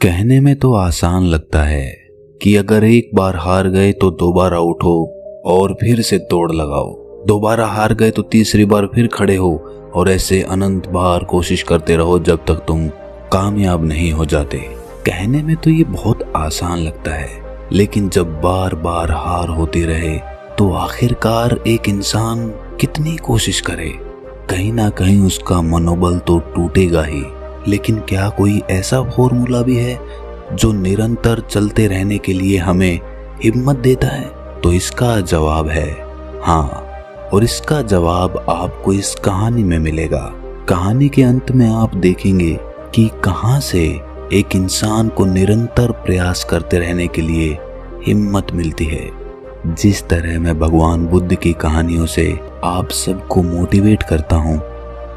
कहने में तो आसान लगता है कि अगर एक बार हार गए तो दोबारा उठो और फिर से दौड़ लगाओ, दोबारा हार गए तो तीसरी बार फिर खड़े हो और ऐसे अनंत बार कोशिश करते रहो जब तक तुम कामयाब नहीं हो जाते। कहने में तो ये बहुत आसान लगता है, लेकिन जब बार बार हार होती रहे तो आखिरकार एक इंसान कितनी कोशिश करे, कहीं ना कहीं उसका मनोबल तो टूटेगा ही। लेकिन क्या कोई ऐसा फॉर्मूला भी है जो निरंतर चलते रहने के लिए हमें हिम्मत देता है? तो इसका जवाब है हाँ, और इसका जवाब आपको इस कहानी में मिलेगा। कहानी के अंत में आप देखेंगे कि कहां से एक इंसान को निरंतर प्रयास करते रहने के लिए हिम्मत मिलती है। जिस तरह मैं भगवान बुद्ध की कहानियों से आप सबको मोटिवेट करता हूँ,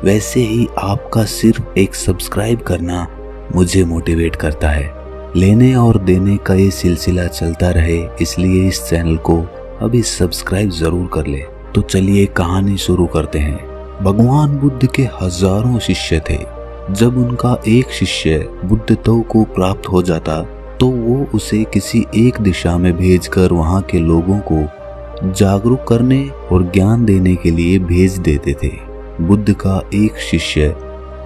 वैसे ही आपका सिर्फ एक सब्सक्राइब करना मुझे मोटिवेट करता है। लेने और देने का ये सिलसिला चलता रहे, इसलिए इस चैनल को अभी सब्सक्राइब जरूर कर ले। तो चलिए कहानी शुरू करते हैं। भगवान बुद्ध के हजारों शिष्य थे। जब उनका एक शिष्य बुद्धत्व को प्राप्त हो जाता तो वो उसे किसी एक दिशा में भेजकर वहाँ के लोगों को जागरूक करने और ज्ञान देने के लिए भेज देते थे। बुद्ध का एक शिष्य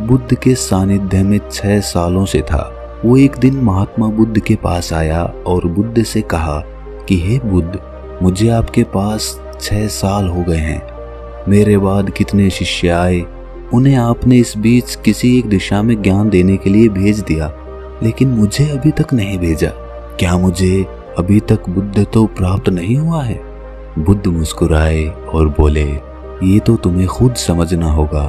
बुद्ध के सानिध्य में 6 सालों से था। वो एक दिन महात्मा बुद्ध के पास आया और बुद्ध से कहा कि हे बुद्ध, मुझे आपके पास 6 साल हो गए हैं। मेरे बाद कितने शिष्य आए, उन्हें आपने इस बीच किसी एक दिशा में ज्ञान देने के लिए भेज दिया, लेकिन मुझे अभी तक नहीं भेजा। क्या मुझे अभी तक बुद्धत्व प्राप्त नहीं हुआ है? बुद्ध मुस्कुराए और बोले, ये तो तुम्हें खुद समझना होगा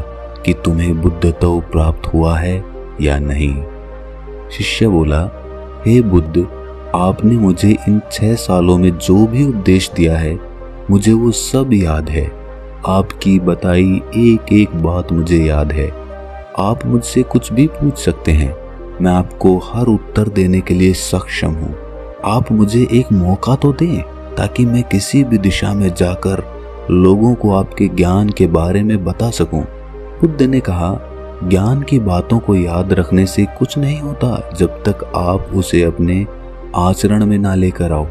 कि तुम्हें बुद्धत्व प्राप्त हुआ है या नहीं। शिष्य बोला, हे बुद्ध, आपने मुझे इन 6 सालों में जो भी उपदेश दिया है, मुझे वो सब याद है। आपकी बताई एक एक बात मुझे याद है। आप मुझसे कुछ भी पूछ सकते हैं, मैं आपको हर उत्तर देने के लिए सक्षम हूँ। आप मुझे एक मौका तो दें ताकि मैं किसी भी दिशा में जाकर लोगों को आपके ज्ञान के बारे में बता सकूं। बुद्ध ने कहा, ज्ञान की बातों को याद रखने से कुछ नहीं होता जब तक आप उसे अपने आचरण में ना लेकर आओ।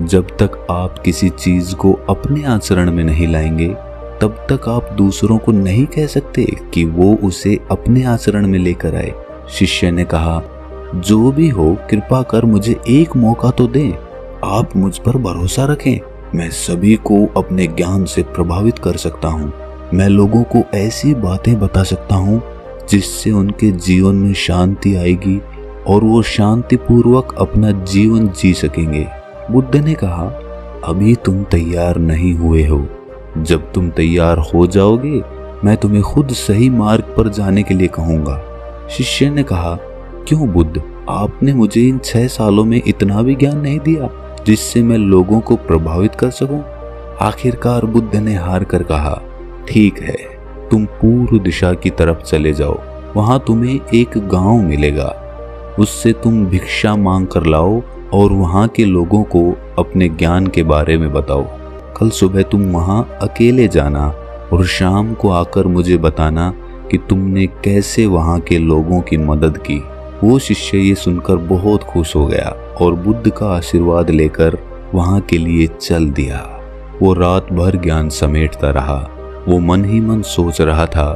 जब तक आप किसी चीज को अपने आचरण में नहीं लाएंगे, तब तक आप दूसरों को नहीं कह सकते कि वो उसे अपने आचरण में लेकर आए। शिष्य ने कहा, जो भी हो, कृपा कर मुझे एक मौका तो दें। आप मुझ पर भरोसा रखें, मैं सभी को अपने ज्ञान से प्रभावित कर सकता हूँ। मैं लोगों को ऐसी बातें बता सकता हूँ जिससे उनके जीवन में शांति आएगी और वो शांतिपूर्वक अपना जीवन जी सकेंगे। बुद्ध ने कहा, अभी तुम तैयार नहीं हुए हो। जब तुम तैयार हो जाओगे, मैं तुम्हें खुद सही मार्ग पर जाने के लिए कहूँगा। शिष्य ने कहा, क्यों बुद्ध, आपने मुझे इन 6 सालों में इतना भी ज्ञान नहीं दिया जिससे मैं लोगों को प्रभावित कर सकूं? आखिरकार बुद्ध ने हार कर कहा, ठीक है, तुम पूर्व दिशा की तरफ चले जाओ। वहां तुम्हें एक गांव मिलेगा, उससे तुम भिक्षा मांग कर लाओ और वहां के लोगों को अपने ज्ञान के बारे में बताओ। कल सुबह तुम वहां अकेले जाना और शाम को आकर मुझे बताना कि तुमने कैसे वहां के लोगों की मदद की। वो शिष्य ये सुनकर बहुत खुश हो गया और बुद्ध का आशीर्वाद लेकर वहां के लिए चल दिया। वो रात भर ज्ञान समेटता रहा। वो मन ही मन सोच रहा था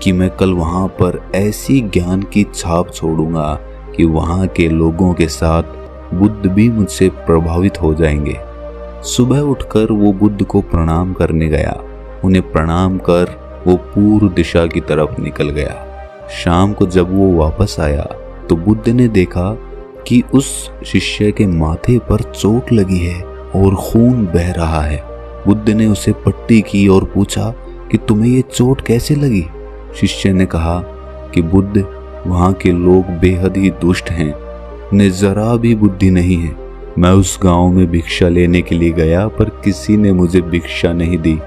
कि मैं कल वहां पर ऐसी ज्ञान की छाप छोड़ूंगा कि वहां के लोगों के साथ बुद्ध भी मुझसे प्रभावित हो जाएंगे। सुबह उठकर वो बुद्ध को प्रणाम करने गया। उन्हें प्रणाम कर वो पूर्व दिशा की तरफ निकल गया। शाम को जब वो वापस आया तो बुद्ध ने देखा कि उस शिष्य के माथे पर चोट लगी है और खून बह रहा है। बुद्ध ने उसे पट्टी की और पूछा कि तुम्हें ये चोट कैसे लगी? शिष्य ने कहा कि बुद्ध, वहाँ के लोग बेहद ही दुष्ट हैं, उन्हें जरा भी बुद्धि नहीं है। मैं उस गांव में भिक्षा लेने के लिए गया पर किसी ने मुझे भिक्षा नहीं दी,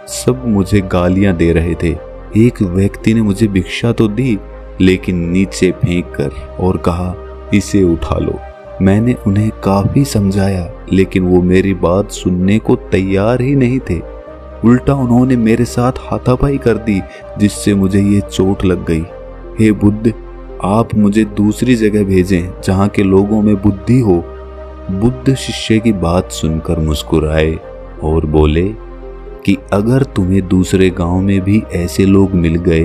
सब मुझे गालियां दे रहे थे। एक व्यक्ति ने मुझे भिक्षा तो दी, लेकिन नीचे फेंक कर और कहा, इसे उठा लो। मैंने उन्हें काफी समझाया, लेकिन वो मेरी बात सुनने को तैयार ही नहीं थे। उल्टा उन्होंने मेरे साथ हाथापाई कर दी, जिससे मुझे ये चोट लग गई। हे बुद्ध, आप मुझे दूसरी जगह भेजें जहाँ के लोगों में बुद्धि हो। बुद्ध शिष्य की बात सुनकर मुस्कुराए और बोले कि अगर तुम्हें दूसरे गांव में भी ऐसे लोग मिल गए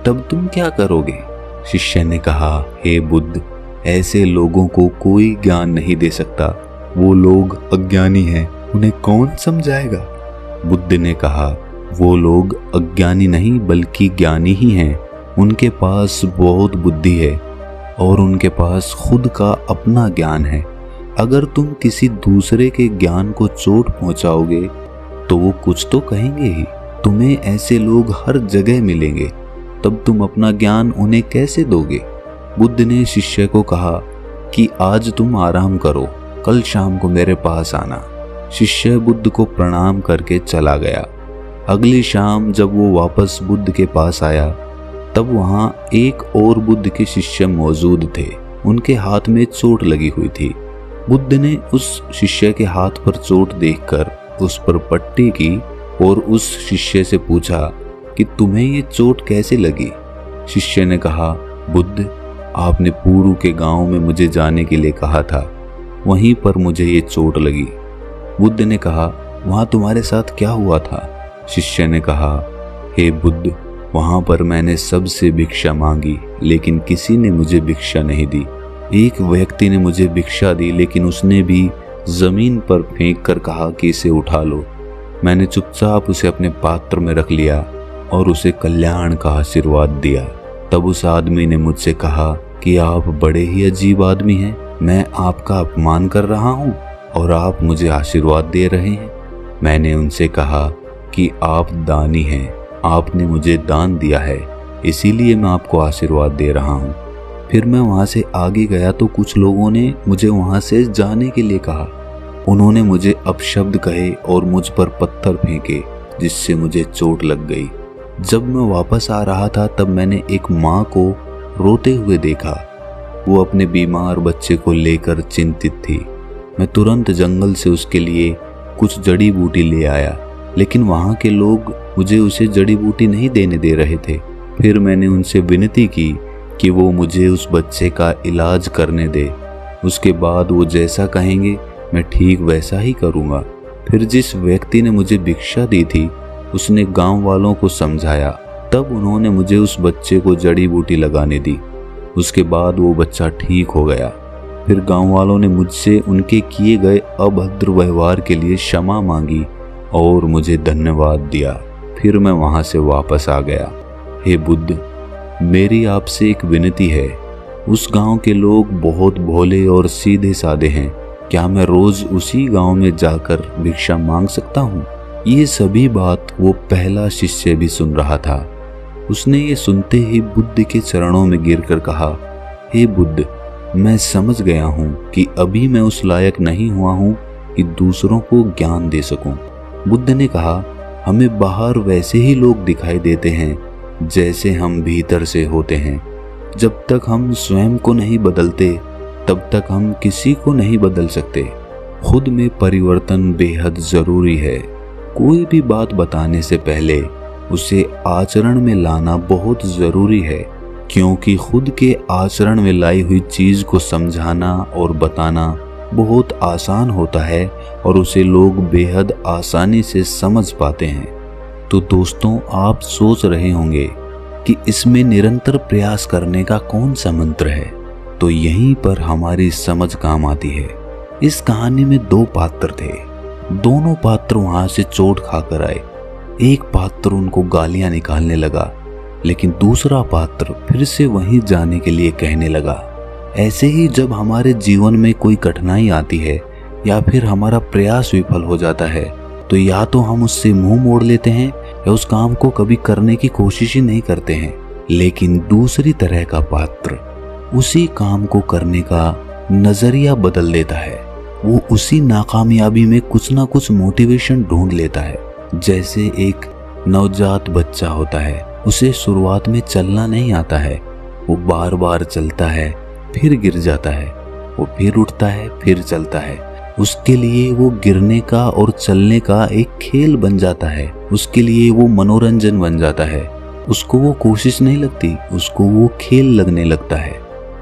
तब तुम क्या करोगे? शिष्य ने कहा, हे बुद्ध, ऐसे लोगों को कोई ज्ञान नहीं दे सकता। वो लोग अज्ञानी हैं, उन्हें कौन समझाएगा? बुद्ध ने कहा, वो लोग अज्ञानी नहीं बल्कि ज्ञानी ही हैं। उनके पास बहुत बुद्धि है और उनके पास खुद का अपना ज्ञान है। अगर तुम किसी दूसरे के ज्ञान को चोट पहुंचाओगे तो वो कुछ तो कहेंगे ही। तुम्हें ऐसे लोग हर जगह मिलेंगे, तब तुम अपना ज्ञान उन्हें कैसे दोगे? बुद्ध ने शिष्य को कहा कि आज तुम आराम करो, कल शाम को मेरे पास आना। शिष्य बुद्ध को प्रणाम करके चला गया। अगली शाम जब वो वापस बुद्ध के पास आया तब वहाँ एक और बुद्ध के शिष्य मौजूद थे। उनके हाथ में चोट लगी हुई थी। बुद्ध ने उस शिष्य के हाथ पर चोट देखकर उस पर पट्टी की और उस शिष्य से पूछा कि तुम्हें ये चोट कैसे लगी? शिष्य ने कहा, बुद्ध, आपने पूर्व के गांव में मुझे जाने के लिए कहा था, वहीं पर मुझे ये चोट लगी। बुद्ध ने कहा, वहां तुम्हारे साथ क्या हुआ था? शिष्य ने कहा, हे बुद्ध, वहां पर मैंने सबसे भिक्षा मांगी लेकिन किसी ने मुझे भिक्षा नहीं दी। एक व्यक्ति ने मुझे भिक्षा दी लेकिन उसने भी जमीन पर फेंक कर कहा कि इसे उठा लो। मैंने चुपचाप उसे अपने पात्र में रख लिया और उसे कल्याण का आशीर्वाद दिया। तब उस आदमी ने मुझसे कहा कि आप बड़े ही अजीब आदमी हैं। मैं आपका अपमान कर रहा हूँ और आप मुझे आशीर्वाद दे रहे हैं। मैंने उनसे कहा कि आप दानी हैं, आपने मुझे दान दिया है, इसीलिए मैं आपको आशीर्वाद दे रहा हूँ। फिर मैं वहाँ से आगे गया तो कुछ लोगों ने मुझे वहाँ से जाने के लिए कहा। उन्होंने मुझे अपशब्द कहे और मुझ पर पत्थर फेंके, जिससे मुझे चोट लग गई। जब मैं वापस आ रहा था तब मैंने एक माँ को रोते हुए देखा। वो अपने बीमार बच्चे को लेकर चिंतित थी। मैं तुरंत जंगल से उसके लिए कुछ जड़ी बूटी ले आया, लेकिन वहाँ के लोग मुझे उसे जड़ी बूटी नहीं देने दे रहे थे। फिर मैंने उनसे विनती की कि वो मुझे उस बच्चे का इलाज करने दे। उसके बाद वो जैसा कहेंगे मैं ठीक वैसा ही करूँगा। फिर जिस व्यक्ति ने मुझे भिक्षा दी थी उसने गांव वालों को समझाया। तब उन्होंने मुझे उस बच्चे को जड़ी बूटी लगाने दी। उसके बाद वो बच्चा ठीक हो गया। फिर गांव वालों ने मुझसे उनके किए गए अभद्र व्यवहार के लिए क्षमा मांगी और मुझे धन्यवाद दिया। फिर मैं वहां से वापस आ गया। हे बुद्ध, मेरी आपसे एक विनती है। उस गांव के लोग बहुत भोले और सीधे साधे हैं। क्या मैं रोज उसी गांव में जाकर भिक्षा मांग सकता हूँ? ये सभी बात वो पहला शिष्य भी सुन रहा था। उसने ये सुनते ही बुद्ध के चरणों में गिरकर कहा, हे बुद्ध, मैं समझ गया हूँ कि अभी मैं उस लायक नहीं हुआ हूँ कि दूसरों को ज्ञान दे सकूं। बुद्ध ने कहा, हमें बाहर वैसे ही लोग दिखाई देते हैं जैसे हम भीतर से होते हैं। जब तक हम स्वयं को नहीं बदलते तब तक हम किसी को नहीं बदल सकते। खुद में परिवर्तन बेहद जरूरी है। कोई भी बात बताने से पहले उसे आचरण में लाना बहुत जरूरी है, क्योंकि खुद के आचरण में लाई हुई चीज को समझाना और बताना बहुत आसान होता है और उसे लोग बेहद आसानी से समझ पाते हैं। तो दोस्तों, आप सोच रहे होंगे कि इसमें निरंतर प्रयास करने का कौन सा मंत्र है? तो यहीं पर हमारी समझ काम आती है। इस कहानी में दो पात्र थे। दोनों पात्र वहां से चोट खाकर आए। एक पात्र उनको गालियां निकालने लगा, लेकिन दूसरा पात्र फिर से वहीं जाने के लिए कहने लगा। ऐसे ही जब हमारे जीवन में कोई कठिनाई आती है या फिर हमारा प्रयास विफल हो जाता है तो या तो हम उससे मुंह मोड़ लेते हैं या उस काम को कभी करने की कोशिश ही नहीं करते हैं। लेकिन दूसरी तरह का पात्र उसी काम को करने का नजरिया बदल देता है। वो उसी नाकामयाबी में कुछ ना कुछ मोटिवेशन ढूंढ लेता है। जैसे एक नवजात बच्चा होता है, उसे शुरुआत में चलना नहीं आता है। वो बार बार चलता है, फिर गिर जाता है, वो फिर उठता है, फिर चलता है। उसके लिए वो गिरने का और चलने का एक खेल बन जाता है। उसके लिए वो मनोरंजन बन जाता है। उसको वो कोशिश नहीं लगती, उसको वो खेल लगने लगता है,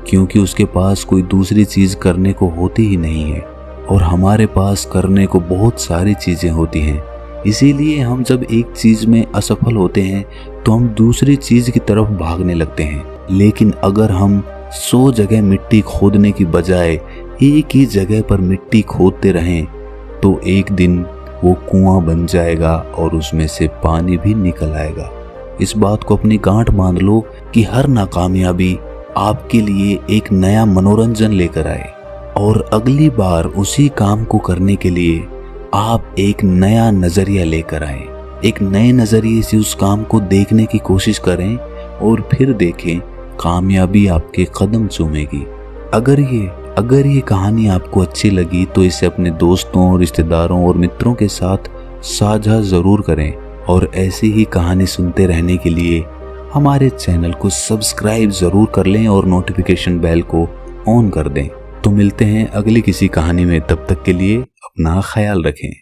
क्योंकि उसके पास कोई दूसरी चीज करने को होती ही नहीं है। और हमारे पास करने को बहुत सारी चीजें होती हैं, इसीलिए हम जब एक चीज में असफल होते हैं तो हम दूसरी चीज की तरफ भागने लगते हैं। लेकिन अगर हम 100 जगह मिट्टी खोदने की बजाय एक ही जगह पर मिट्टी खोदते रहें तो एक दिन वो कुआं बन जाएगा और उसमें से पानी भी निकल आएगा। इस बात को अपनी गांठ बांध लो कि हर नाकामयाबी आपके लिए एक नया मनोरंजन लेकर आए, और अगली बार उसी काम को करने के लिए आप एक नया नजरिया लेकर आए। एक नए नजरिए से उस काम को देखने की कोशिश करें और फिर देखें कामयाबी आपके कदम चूमेगी। अगर ये कहानी आपको अच्छी लगी तो इसे अपने दोस्तों, रिश्तेदारों और मित्रों के साथ साझा जरूर करें, और ऐसी ही कहानी सुनते रहने के लिए हमारे चैनल को सब्सक्राइब जरूर कर लें और नोटिफिकेशन बेल को ऑन कर दें। तो मिलते हैं अगली किसी कहानी में, तब तक के लिए अपना ख्याल रखें।